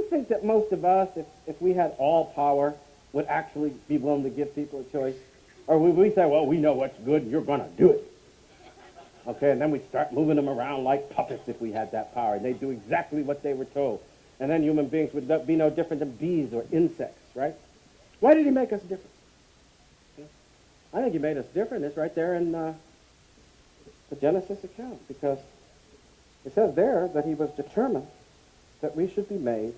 think that most of us, if we had all power, would actually be willing to give people a choice? Or would we say, well, we know what's good and you're going to do it? Okay, and then we start moving them around like puppets if we had that power. And they do exactly what they were told. And then human beings would be no different than bees or insects, right? Why did he make us different? I think he made us different. It's right there in the Genesis account, because it says there that he was determined that we should be made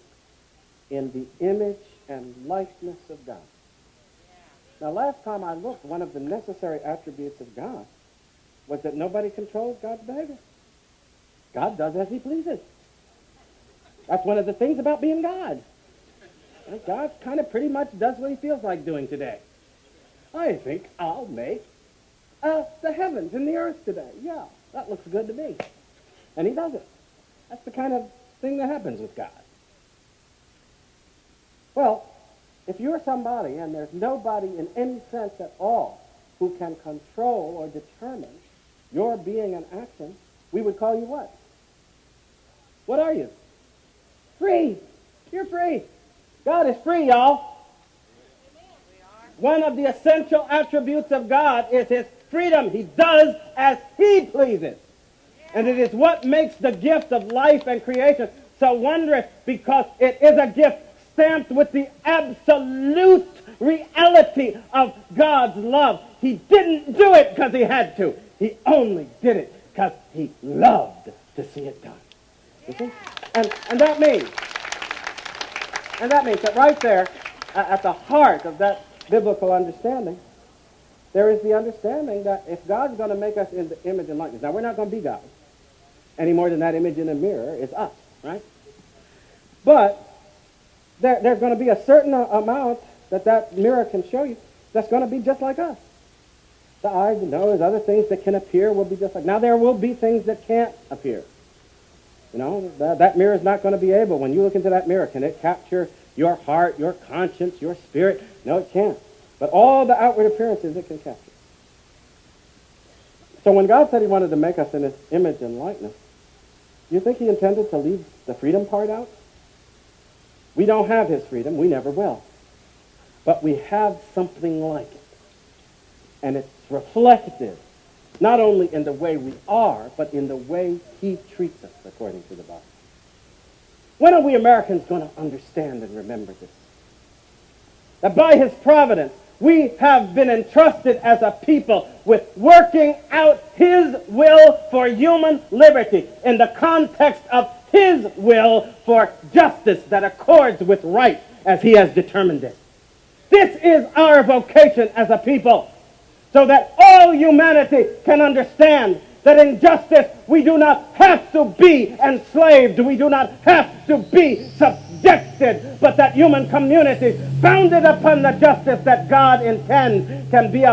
in the image and likeness of God. Now, last time I looked, one of the necessary attributes of God was that nobody controls God's behavior. God does as he pleases. That's one of the things about being God. God kind of pretty much does what he feels like doing today. I think I'll make the heavens and the earth today. Yeah, that looks good to me. And he does it. That's the kind of thing that happens with God. Well, if you're somebody and there's nobody in any sense at all who can control or determine your being and action, we would call you what? What are you? Free. You're free. God is free, y'all. One of the essential attributes of God is his freedom. He does as he pleases. And it is what makes the gift of life and creation so wondrous, because it is a gift stamped with the absolute reality of God's love. He didn't do it because he had to. He only did it because he loved to see it done. You see? And that means that right there, at the heart of that biblical understanding, there is the understanding that if God's going to make us in the image and likeness, now we're not going to be God any more than that image in a mirror is us, right? But there's going to be a certain amount that mirror can show you that's going to be just like us. The eyes, the nose, other things that can appear will be just like. Now there will be things that can't appear. You know, that mirror is not going to be able, when you look into that mirror, can it capture your heart, your conscience, your spirit? No, it can't. But all the outward appearances it can capture. So when God said he wanted to make us in his image and likeness, do you think he intended to leave the freedom part out? We don't have his freedom. We never will. But we have something like it. And it's reflected not only in the way we are, but in the way he treats us, according to the Bible. When are we Americans going to understand and remember this? That by his providence, we have been entrusted as a people with working out his will for human liberty in the context of his will for justice that accords with right as he has determined it. This is our vocation as a people, so that all humanity can understand that in justice we do not have to be enslaved, we do not have to be subjected, but that human communities founded upon the justice that God intends can be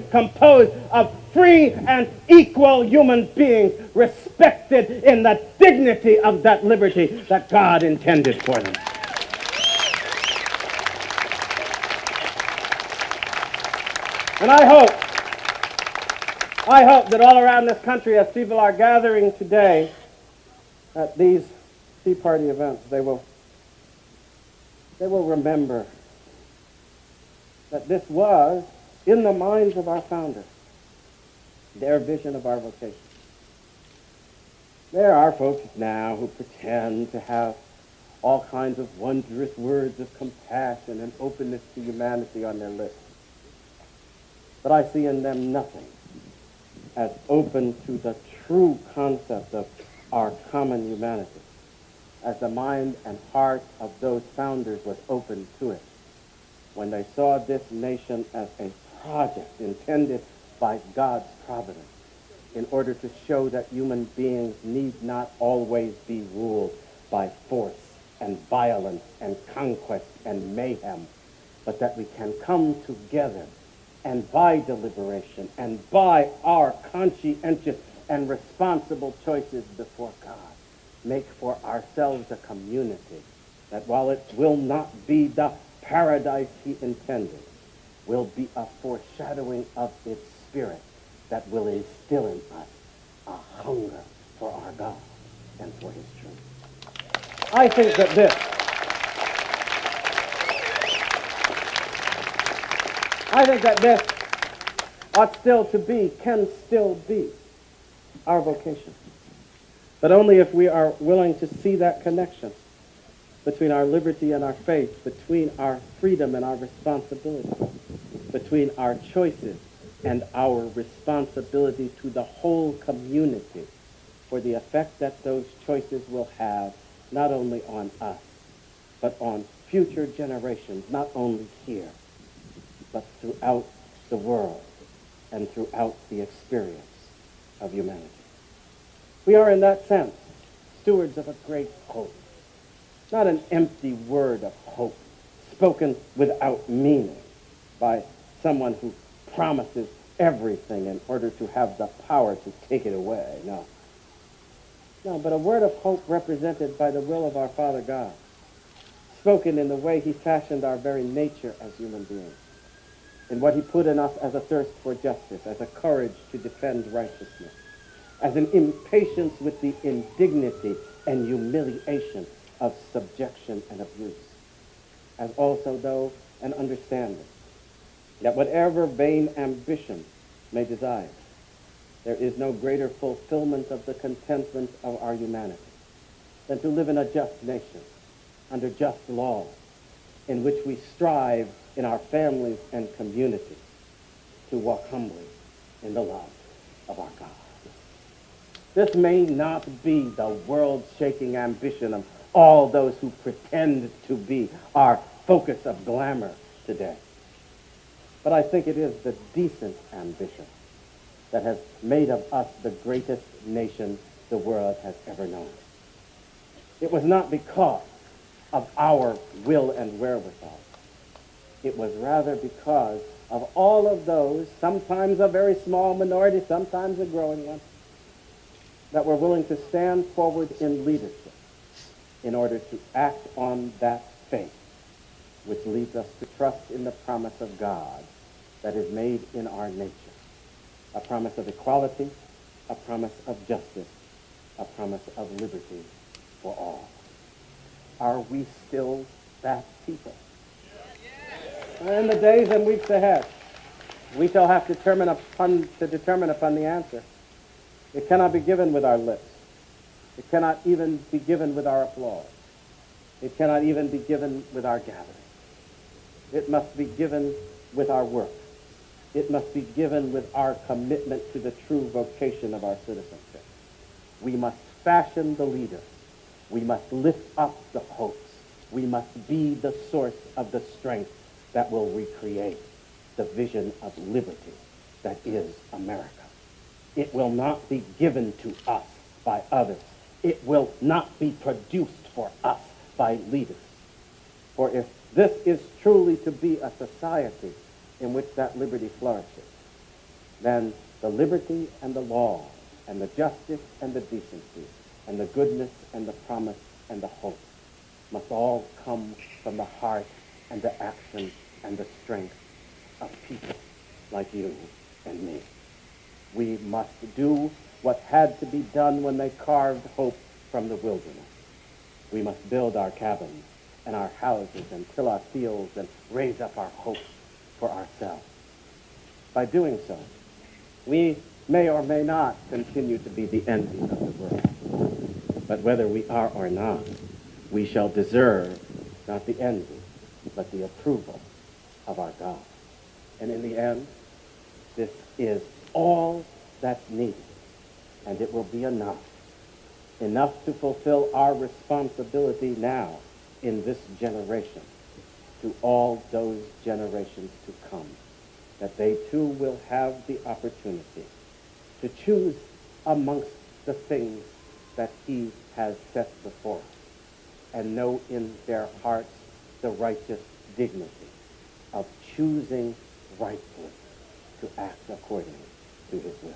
composed of free and equal human beings respected in the dignity of that liberty that God intended for them. And I hope that all around this country, as people are gathering today at these Tea Party events, they will remember that this was, in the minds of our founders, their vision of our vocation. There are folks now who pretend to have all kinds of wondrous words of compassion and openness to humanity on their lips. But I see in them nothing as open to the true concept of our common humanity, as the mind and heart of those founders was open to it when they saw this nation as a project intended by God's providence in order to show that human beings need not always be ruled by force and violence and conquest and mayhem, but that we can come together and by deliberation and by our conscientious and responsible choices before God, make for ourselves a community that, while it will not be the paradise he intended, will be a foreshadowing of its spirit that will instill in us a hunger for our God and for his truth. I think that I think that this ought still to be, can still be, our vocation. But only if we are willing to see that connection between our liberty and our faith, between our freedom and our responsibility, between our choices and our responsibility to the whole community for the effect that those choices will have not only on us, but on future generations, not only here, but throughout the world and throughout the experience of humanity. We are, in that sense, stewards of a great hope, not an empty word of hope spoken without meaning by someone who promises everything in order to have the power to take it away. No. No, but a word of hope represented by the will of our Father God, spoken in the way he fashioned our very nature as human beings, in what he put in us as a thirst for justice, as a courage to defend righteousness, as an impatience with the indignity and humiliation of subjection and abuse, as also, though, an understanding that whatever vain ambition may desire, there is no greater fulfillment of the contentment of our humanity than to live in a just nation, under just laws, in which we strive in our families and communities to walk humbly in the love of our God. This may not be the world-shaking ambition of all those who pretend to be our focus of glamour today, but I think it is the decent ambition that has made of us the greatest nation the world has ever known. It was not because of our will and wherewithal. It was rather because of all of those, sometimes a very small minority, sometimes a growing one, that were willing to stand forward in leadership in order to act on that faith which leads us to trust in the promise of God that is made in our nature. A promise of equality, a promise of justice, a promise of liberty for all. Are we still that people? In the days and weeks ahead, we shall have to determine upon the answer. It cannot be given with our lips. It cannot even be given with our applause. It cannot even be given with our gathering. It must be given with our work. It must be given with our commitment to the true vocation of our citizenship. We must fashion the leaders. We must lift up the hopes. We must be the source of the strength that will recreate the vision of liberty that is America. It will not be given to us by others. It will not be produced for us by leaders. For if this is truly to be a society in which that liberty flourishes, then the liberty and the law and the justice and the decency and the goodness and the promise and the hope must all come from the heart and the action and the strength of people like you and me. We must do what had to be done when they carved hope from the wilderness. We must build our cabins and our houses and till our fields and raise up our hopes for ourselves. By doing so, we may or may not continue to be the envy of the world. But whether we are or not, we shall deserve not the envy, but the approval of our God. And in the end, this is all that's needed, and it will be enough to fulfill our responsibility now in this generation to all those generations to come, that they too will have the opportunity to choose amongst the things that he has set before us and know in their hearts the righteous dignity of choosing rightly to act according to his will.